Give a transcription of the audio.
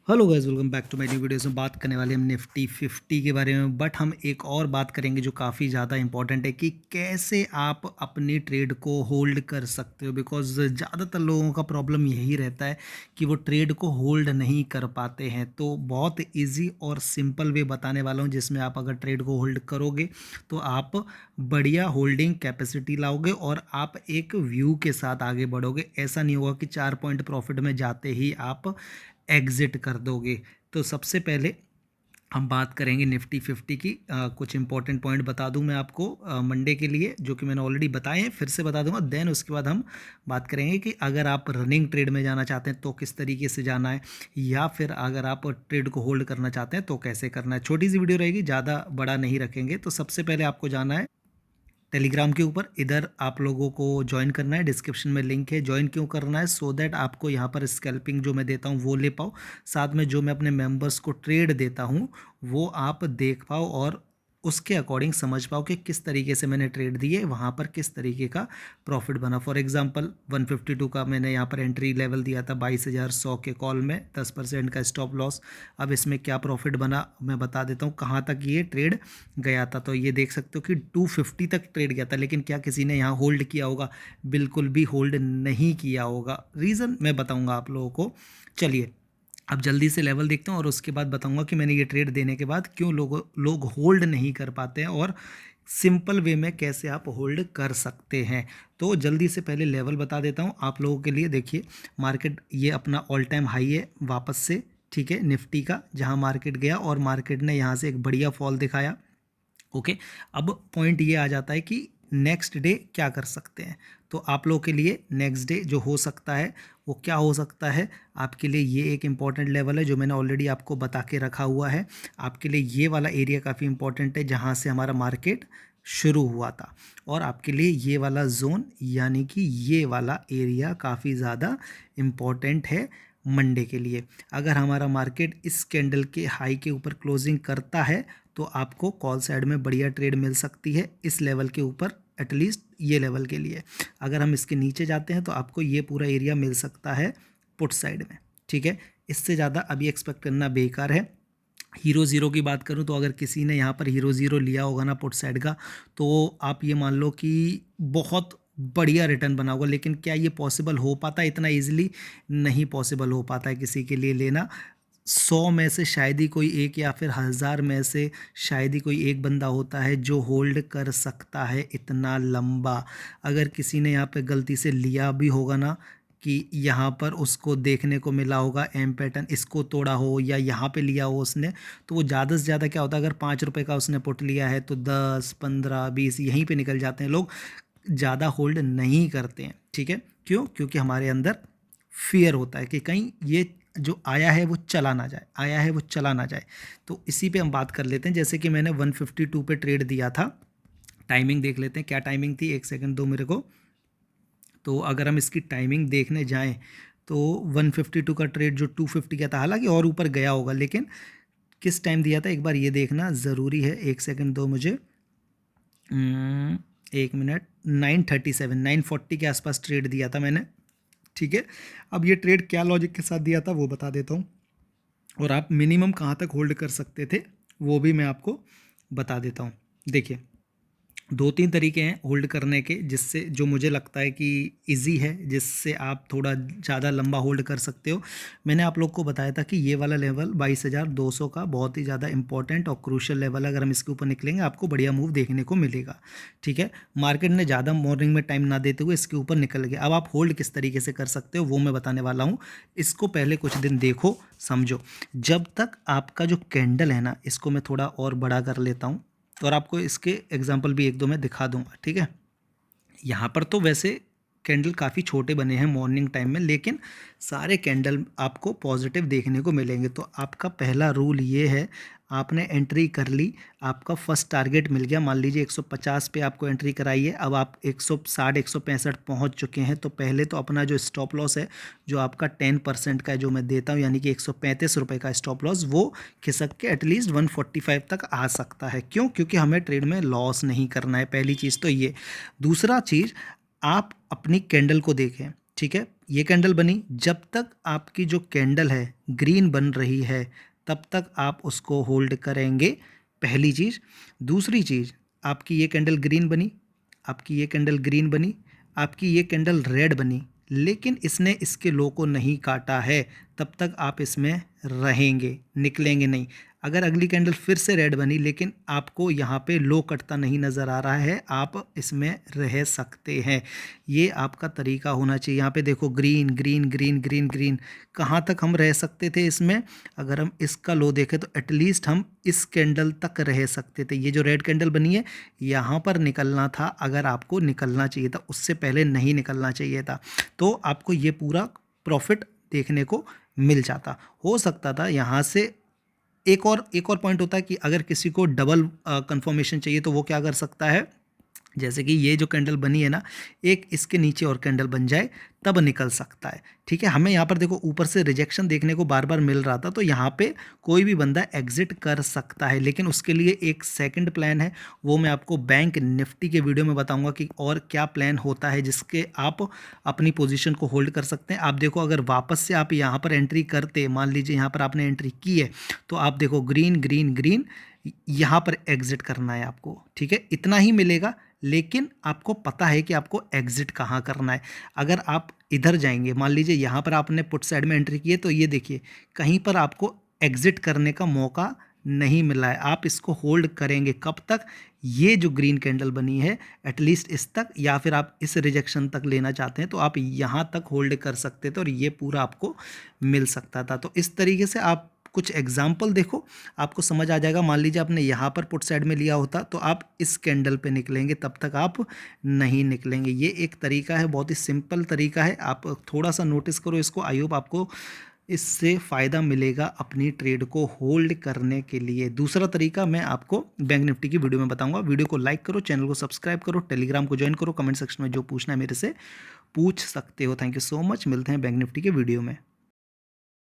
Hello guys, welcome back to my new videos में बात करने वाले हम निफ्टी 50 के बारे में। बट हम एक और बात करेंगे जो काफ़ी ज़्यादा इंपॉर्टेंट है कि कैसे आप अपनी ट्रेड को होल्ड कर सकते हो। बिकॉज ज़्यादातर लोगों का प्रॉब्लम यही रहता है कि वो ट्रेड को होल्ड नहीं कर पाते हैं। तो बहुत इजी और सिंपल वे बताने वाला हूँ जिसमें आप अगर ट्रेड को होल्ड करोगे तो आप बढ़िया होल्डिंग कैपेसिटी लाओगे और आप एक व्यू के साथ आगे बढ़ोगे। ऐसा नहीं होगा कि 4 पॉइंट प्रॉफिट में जाते ही आप एग्जिट कर दोगे। तो सबसे पहले हम बात करेंगे निफ्टी 50 की। कुछ इंपॉर्टेंट पॉइंट बता दूं मैं आपको मंडे के लिए, जो कि मैंने ऑलरेडी बताए हैं, फिर से बता दूंगा। देन उसके बाद हम बात करेंगे कि अगर आप रनिंग ट्रेड में जाना चाहते हैं तो किस तरीके से जाना है, या फिर अगर आप ट्रेड को होल्ड करना चाहते हैं तो कैसे करना है। छोटी सी वीडियो रहेगी, ज़्यादा बड़ा नहीं रखेंगे। तो सबसे पहले आपको जाना है टेलीग्राम के ऊपर। इधर आप लोगों को ज्वाइन करना है, डिस्क्रिप्शन में लिंक है। ज्वाइन क्यों करना है? सो दैट आपको यहाँ पर स्कैल्पिंग जो मैं देता हूँ वो ले पाओ, साथ में जो मैं अपने मेंबर्स को ट्रेड देता हूँ वो आप देख पाओ और उसके अकॉर्डिंग समझ पाओ कि किस तरीके से मैंने ट्रेड दिए, वहाँ पर किस तरीके का प्रॉफिट बना। फॉर एग्जांपल 152 का मैंने यहाँ पर एंट्री लेवल दिया था 22,100 के कॉल में, 10% का स्टॉप लॉस। अब इसमें क्या प्रॉफिट बना मैं बता देता हूँ, कहाँ तक ये ट्रेड गया था। तो ये देख सकते हो कि 250 तक ट्रेड गया था, लेकिन क्या किसी ने यहाँ होल्ड किया होगा? बिल्कुल भी होल्ड नहीं किया होगा। रीज़न मैं बताऊंगा आप लोगों को। चलिए अब जल्दी से लेवल देखते हैं और उसके बाद बताऊंगा कि मैंने ये ट्रेड देने के बाद क्यों लोग होल्ड नहीं कर पाते हैं और सिंपल वे में कैसे आप होल्ड कर सकते हैं। तो जल्दी से पहले लेवल बता देता हूँ आप लोगों के लिए। देखिए मार्केट ये अपना ऑल टाइम हाई है वापस से, ठीक है, निफ्टी का, जहाँ मार्केट गया और मार्केट ने यहाँ से एक बढ़िया फॉल दिखाया। ओके, अब पॉइंट ये आ जाता है कि नेक्स्ट डे क्या कर सकते हैं। तो आप लोगों के लिए नेक्स्ट डे जो हो सकता है वो क्या हो सकता है, आपके लिए ये एक इम्पॉर्टेंट लेवल है जो मैंने ऑलरेडी आपको बता के रखा हुआ है। आपके लिए ये वाला एरिया काफ़ी इंपॉर्टेंट है जहाँ से हमारा मार्केट शुरू हुआ था, और आपके लिए ये वाला जोन यानी कि ये वाला एरिया काफ़ी ज़्यादा इम्पॉर्टेंट है मंडे के लिए। अगर हमारा मार्केट इस कैंडल के हाई के ऊपर क्लोजिंग करता है तो आपको कॉल साइड में बढ़िया ट्रेड मिल सकती है इस लेवल के ऊपर, एटलीस्ट ये लेवल के लिए। अगर हम इसके नीचे जाते हैं तो आपको ये पूरा एरिया मिल सकता है पुट साइड में, ठीक है। इससे ज़्यादा अभी एक्सपेक्ट करना बेकार है। हीरो ज़ीरो की बात करूं तो अगर किसी ने यहाँ पर हीरो ज़ीरो लिया होगा ना पुट साइड का, तो आप ये मान लो कि बहुत बढ़िया रिटर्न बना होगा। लेकिन क्या ये पॉसिबल हो पाता है? इतना इजीली नहीं पॉसिबल हो पाता है किसी के लिए लेना। 100 में से शायद ही कोई एक, या फिर 1000 में से शायद ही कोई एक बंदा होता है जो होल्ड कर सकता है इतना लंबा। अगर किसी ने यहाँ पे गलती से लिया भी होगा ना, कि यहाँ पर उसको देखने को मिला होगा एम पैटर्न, इसको तोड़ा हो या यहाँ पे लिया हो उसने, तो वो ज़्यादा से ज़्यादा क्या होता है, अगर 5 रुपये का उसने पुट लिया है तो 10, 15, 20 यहीं पे निकल जाते हैं लोग। ज़्यादा होल्ड नहीं करते हैं, ठीक है। क्यों? क्योंकि हमारे अंदर फियर होता है कि कहीं ये जो आया है वो चला ना जाए, आया है वो चला ना जाए। तो इसी पे हम बात कर लेते हैं। जैसे कि मैंने 152 पे ट्रेड दिया था। टाइमिंग देख लेते हैं, क्या टाइमिंग थी, एक सेकंड दो मेरे को। तो अगर हम इसकी टाइमिंग देखने जाएं तो 152 का ट्रेड जो 250 का था, हालांकि और ऊपर गया होगा, लेकिन किस टाइम दिया था एक बार ये देखना ज़रूरी है। एक सेकंड दो मुझे, 1 मिनट, 937, 940 के आसपास ट्रेड दिया था मैंने, ठीक है। अब ये ट्रेड क्या लॉजिक के साथ दिया था वो बता देता हूँ, और आप मिनिमम कहाँ तक होल्ड कर सकते थे वो भी मैं आपको बता देता हूँ। देखिए 2-3 तरीके हैं होल्ड करने के, जिससे जो मुझे लगता है कि इजी है, जिससे आप थोड़ा ज़्यादा लंबा होल्ड कर सकते हो। मैंने आप लोग को बताया था कि ये वाला लेवल 22,200 का बहुत ही ज़्यादा इंपॉर्टेंट और क्रूशियल लेवल, अगर हम इसके ऊपर निकलेंगे आपको बढ़िया मूव देखने को मिलेगा, ठीक है। मार्केट ने ज़्यादा मॉर्निंग में टाइम ना देते हुए इसके ऊपर निकल गया। अब आप होल्ड किस तरीके से कर सकते हो वो मैं बताने वाला हूँ। इसको पहले कुछ दिन देखो, समझो। जब तक आपका जो कैंडल है ना, इसको मैं थोड़ा और बड़ा कर लेता हूँ और आपको इसके एग्जांपल भी एक दो मैं दिखा दूंगा, ठीक है। यहाँ पर तो वैसे कैंडल काफ़ी छोटे बने हैं मॉर्निंग टाइम में, लेकिन सारे कैंडल आपको पॉजिटिव देखने को मिलेंगे। तो आपका पहला रूल ये है, आपने एंट्री कर ली, आपका फर्स्ट टारगेट मिल गया। मान लीजिए 150 पे आपको एंट्री कराई है, अब आप 160, 165 पहुँच चुके हैं। तो पहले तो अपना जो स्टॉप लॉस है, जो आपका 10% का है, जो मैं देता हूँ, यानी कि 135 रुपये का स्टॉप लॉस, वो खिसक के एटलीस्ट 145 तक आ सकता है। क्यों? क्योंकि हमें ट्रेड में लॉस नहीं करना है, पहली चीज़ तो ये। दूसरा चीज़, आप अपनी कैंडल को देखें, ठीक है, ये कैंडल बनी, जब तक आपकी जो कैंडल है ग्रीन बन रही है तब तक आप उसको होल्ड करेंगे, पहली चीज़। दूसरी चीज़, आपकी ये कैंडल ग्रीन बनी, आपकी ये कैंडल ग्रीन बनी, आपकी ये कैंडल रेड बनी, लेकिन इसने इसके लो को नहीं काटा है, तब तक आप इसमें रहेंगे, निकलेंगे नहीं। अगर अगली कैंडल फिर से रेड बनी लेकिन आपको यहाँ पे लो कटता नहीं नज़र आ रहा है, आप इसमें रह सकते हैं। ये आपका तरीका होना चाहिए। यहाँ पे देखो green green green green green, कहाँ तक हम रह सकते थे इसमें? अगर हम इसका लो देखें तो एटलीस्ट हम इस कैंडल तक रह सकते थे। ये जो रेड कैंडल बनी है यहाँ पर निकलना था, अगर आपको निकलना चाहिए था, उससे पहले नहीं निकलना चाहिए था, तो आपको ये पूरा प्रॉफिट देखने को मिल जाता। हो सकता था यहाँ से एक और पॉइंट होता है कि अगर किसी को डबल कंफर्मेशन चाहिए तो वो क्या कर सकता है, जैसे कि ये जो कैंडल बनी है ना, एक इसके नीचे और कैंडल बन जाए तब निकल सकता है। ठीक है, हमें यहाँ पर देखो ऊपर से रिजेक्शन देखने को बार बार मिल रहा था, तो यहाँ पे कोई भी बंदा एग्जिट कर सकता है, लेकिन उसके लिए एक सेकंड प्लान है, वो मैं आपको बैंक निफ्टी के वीडियो में बताऊंगा कि और क्या प्लान होता है जिसके आप अपनी पोजीशन को होल्ड कर सकते हैं। आप देखो, अगर वापस से आप यहाँ पर एंट्री करते, मान लीजिए यहाँ पर आपने एंट्री की है, तो आप देखो ग्रीन ग्रीन ग्रीन, यहाँ पर एग्जिट करना है आपको। ठीक है, इतना ही मिलेगा, लेकिन आपको पता है कि आपको एग्जिट कहाँ करना है। अगर आप इधर जाएंगे, मान लीजिए यहाँ पर आपने पुट साइड में एंट्री की है, तो ये देखिए कहीं पर आपको एग्जिट करने का मौका नहीं मिला है। आप इसको होल्ड करेंगे कब तक? ये जो ग्रीन कैंडल बनी है एटलीस्ट इस तक, या फिर आप इस रिजेक्शन तक लेना चाहते हैं तो आप यहाँ तक होल्ड कर सकते थे और ये पूरा आपको मिल सकता था। तो इस तरीके से आप कुछ एग्जाम्पल देखो, आपको समझ आ जाएगा। मान लीजिए आपने यहाँ पर पुट साइड में लिया होता तो आप इस कैंडल पे निकलेंगे, तब तक आप नहीं निकलेंगे। ये एक तरीका है, बहुत ही सिंपल तरीका है, आप थोड़ा सा नोटिस करो इसको। आई होप आपको इससे फ़ायदा मिलेगा अपनी ट्रेड को होल्ड करने के लिए। दूसरा तरीका मैं आपको बैंक निफ्टी की वीडियो में बताऊंगा। वीडियो को लाइक करो, चैनल को सब्सक्राइब करो, टेलीग्राम को ज्वाइन करो, कमेंट सेक्शन में जो पूछना है मेरे से पूछ सकते हो। थैंक यू सो मच, मिलते हैं बैंक निफ्टी के वीडियो में।